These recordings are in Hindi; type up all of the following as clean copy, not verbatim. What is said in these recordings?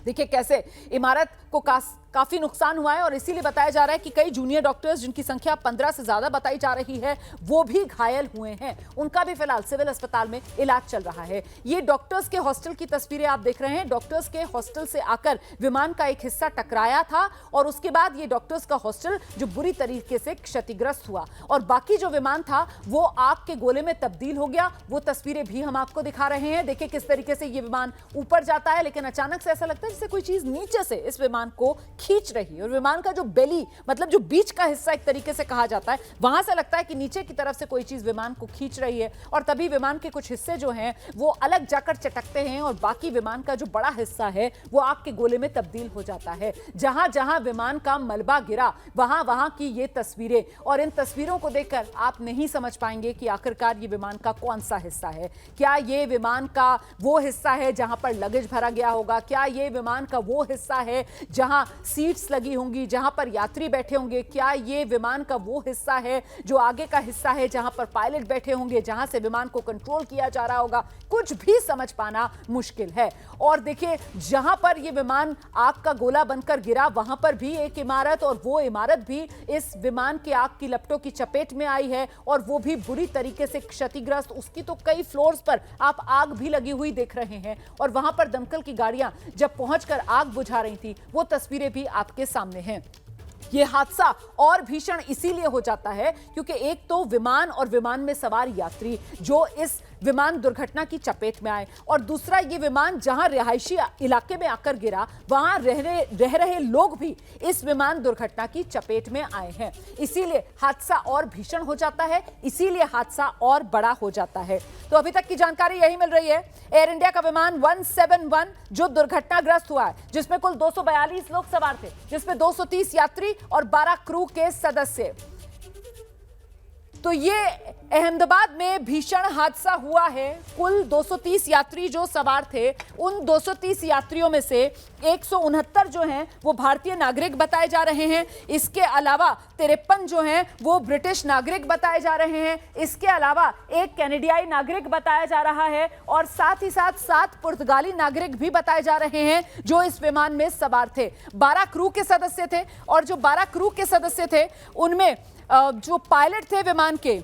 देखिए कैसे इमारत को काफी नुकसान हुआ है और इसीलिए बताया जा रहा है कि कई जूनियर डॉक्टर्स जिनकी संख्या 15 से ज्यादा बताई जा रही है वो भी घायल हुए हैं। उनका भी फिलहाल सिविल अस्पताल में इलाज चल रहा है। ये डॉक्टर्स के हॉस्टल की तस्वीरें आप देख रहे हैं। डॉक्टर्स के हॉस्टल से आकर विमान का एक हिस्सा टकराया था और उसके बाद ये डॉक्टर्स का हॉस्टल जो बुरी तरीके से क्षतिग्रस्त हुआ और बाकी जो विमान था वो आग के गोले में तब्दील हो गया। वो तस्वीरें भी हम आपको दिखा रहे हैं। देखिए किस तरीके से ये विमान ऊपर जाता है लेकिन अचानक से ऐसा लगता है जैसे कोई चीज नीचे से इस विमान को खींच रही है और विमान का जो बेली मतलब जो बीच का हिस्सा एक तरीके से कहा जाता है वहां से लगता है कि नीचे की तरफ से कोई चीज विमान को खींच रही है और तभी विमान के कुछ हिस्से जो हैं वो अलग जाकर चटकते हैं और बाकी विमान का जो बड़ा हिस्सा है वो आग के गोले में तब्दील हो जाता है। जहां जहां विमान का मलबा गिरा वहां वहां की ये तस्वीरें और इन तस्वीरों को देखकर आप नहीं समझ पाएंगे कि आखिरकार ये विमान का कौन सा हिस्सा है। क्या ये विमान का वो हिस्सा है जहां पर लगेज भरा गया होगा? क्या ये विमान का वो हिस्सा है जहां सीट्स लगी होंगी, जहां पर यात्री बैठे होंगे? क्या ये विमान का वो हिस्सा है जो आगे का हिस्सा है जहां पर पायलट बैठे होंगे, जहां से विमान को कंट्रोल किया जा रहा होगा? कुछ भी समझ पाना मुश्किल है। और देखिए जहां पर ये विमान आग का गोला बनकर गिरा वहां पर भी एक इमारत और वो इमारत भी इस विमान के आग की लपटों की चपेट में आई है और वो भी बुरी तरीके से क्षतिग्रस्त। उसकी तो कई फ्लोर्स पर आप आग भी लगी हुई देख रहे हैं और वहां पर दमकल की गाड़ियां जब पहुंचकर आग बुझा रही थी वो तस्वीरें भी आपके सामने हैं। ये हादसा और भीषण इसीलिए हो जाता है क्योंकि एक तो विमान और विमान में सवार यात्री जो इस विमान दुर्घटना की चपेट में आए और दूसरा ये विमान जहां रिहायशी इलाके में आकर गिरा वहां रह रहे लोग भी इस विमान दुर्घटना की चपेट में आए हैं। इसीलिए हादसा और भीषण हो जाता है, इसीलिए हादसा और बड़ा हो जाता है। तो अभी तक की जानकारी यही मिल रही है। एयर इंडिया का विमान 171 जो दुर्घटनाग्रस्त हुआ है जिसमें कुल 242 लोग सवार थे, जिसमें 230 यात्री और 12 क्रू के सदस्य। तो ये अहमदाबाद में भीषण हादसा हुआ है। कुल 230 यात्री जो सवार थे उन 230 यात्रियों में से 169 जो हैं वो भारतीय नागरिक बताए जा रहे हैं। इसके अलावा 53 जो हैं वो ब्रिटिश नागरिक बताए जा रहे हैं। इसके अलावा एक कनाडाई नागरिक बताया जा रहा है और साथ ही साथ 7 पुर्तगाली नागरिक भी बताए जा रहे हैं जो इस विमान में सवार थे। 12 क्रू के सदस्य थे और जो 12 क्रू के सदस्य थे उनमें जो पायलट थे विमान के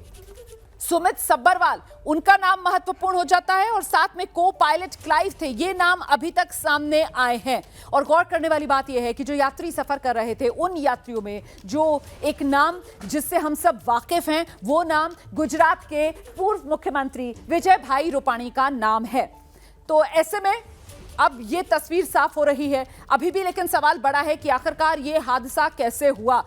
सुमित सब्बरवाल उनका नाम महत्वपूर्ण हो जाता है और साथ में को पायलट क्लाइव थे। ये नाम अभी तक सामने आए हैं और गौर करने वाली बात यह है कि जो यात्री सफर कर रहे थे उन यात्रियों में जो एक नाम जिससे हम सब वाकिफ हैं वो नाम गुजरात के पूर्व मुख्यमंत्री विजय भाई रूपाणी का नाम है। तो ऐसे में अब ये तस्वीर साफ हो रही है। अभी भी लेकिन सवाल बड़ा है कि आखिरकार ये हादसा कैसे हुआ।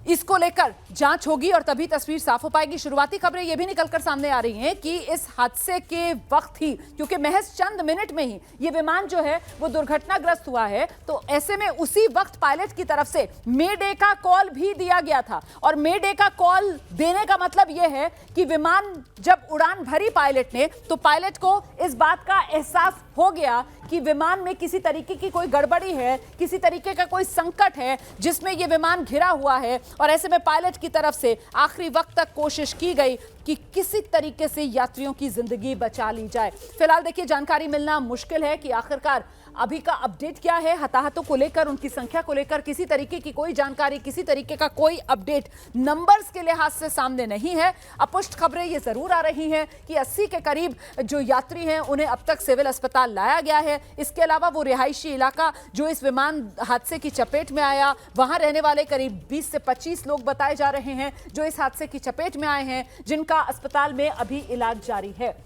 इसको लेकर जांच होगी और तभी तस्वीर साफ हो पाएगी। शुरुआती खबरें यह भी निकलकर सामने आ रही हैं कि इस हादसे के वक्त ही, क्योंकि महज चंद मिनट में ही ये विमान जो है वो दुर्घटनाग्रस्त हुआ है, तो ऐसे में उसी वक्त पायलट की तरफ से मेडे का कॉल भी दिया गया था। और मेडे का कॉल देने का मतलब यह है कि विमान जब उड़ान भरी पायलट ने तो पायलट को इस बात का एहसास हो गया कि विमान में किसी तरीके की कोई गड़बड़ी है, किसी तरीके का कोई संकट है जिसमें यह विमान घिरा हुआ है। और ऐसे में पायलट की तरफ से आखिरी वक्त तक कोशिश की गई कि किसी तरीके से यात्रियों की जिंदगी बचा ली जाए। फिलहाल देखिए जानकारी मिलना मुश्किल है कि आखिरकार अभी का अपडेट क्या है। हताहतों को लेकर, उनकी संख्या को लेकर किसी तरीके की कोई जानकारी, किसी तरीके का कोई अपडेट नंबर्स के लिहाज से सामने नहीं है। अपुष्ट खबरें ये जरूर आ रही हैं कि 80 के करीब जो यात्री हैं उन्हें अब तक सिविल अस्पताल लाया गया है। इसके अलावा वो रिहायशी इलाका जो इस विमान हादसे की चपेट में आया वहां रहने वाले करीब 20 से 25 लोग बताए जा रहे हैं जो इस हादसे की चपेट में आए हैं, जिनका अस्पताल में अभी इलाज जारी है।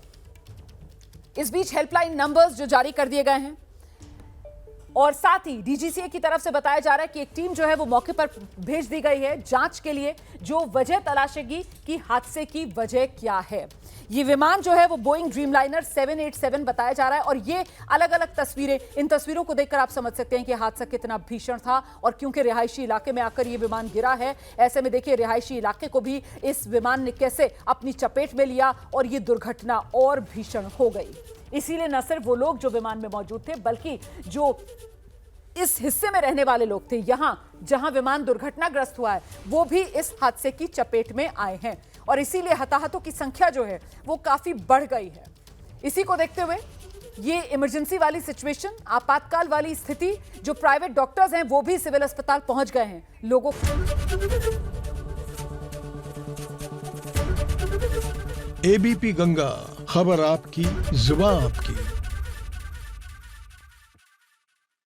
इस बीच हेल्पलाइन नंबर्स जो जारी कर दिए गए हैं और साथ ही डीजीसीए की तरफ से बताया जा रहा है कि एक टीम जो है वो मौके पर भेज दी गई है जांच के लिए, जो वजह तलाशेगी कि हादसे की वजह क्या है। ये विमान जो है वो बोइंग ड्रीमलाइनर 787 बताया जा रहा है और ये अलग अलग तस्वीरें, इन तस्वीरों को देखकर आप समझ सकते हैं कि हादसा कितना भीषण था। और क्योंकि रिहायशी इलाके में आकर ये विमान गिरा है, ऐसे में देखिए रिहायशी इलाके को भी इस विमान ने कैसे अपनी चपेट में लिया और ये दुर्घटना और भीषण हो गई। इसीलिए न सिर्फ वो लोग जो विमान में मौजूद थे बल्कि जो इस हिस्से में रहने वाले लोग थे, यहां जहां विमान दुर्घटनाग्रस्त हुआ है, वो भी इस हादसे की चपेट में आए हैं और इसीलिए हताहतों की संख्या जो है वो काफी बढ़ गई है। इसी को देखते हुए ये इमरजेंसी वाली सिचुएशन, आपातकाल वाली स्थिति, जो प्राइवेट डॉक्टर्स हैं वो भी सिविल अस्पताल पहुंच गए हैं लोगों एबीपी गंगा, खबर आपकी, जुबान आपकी।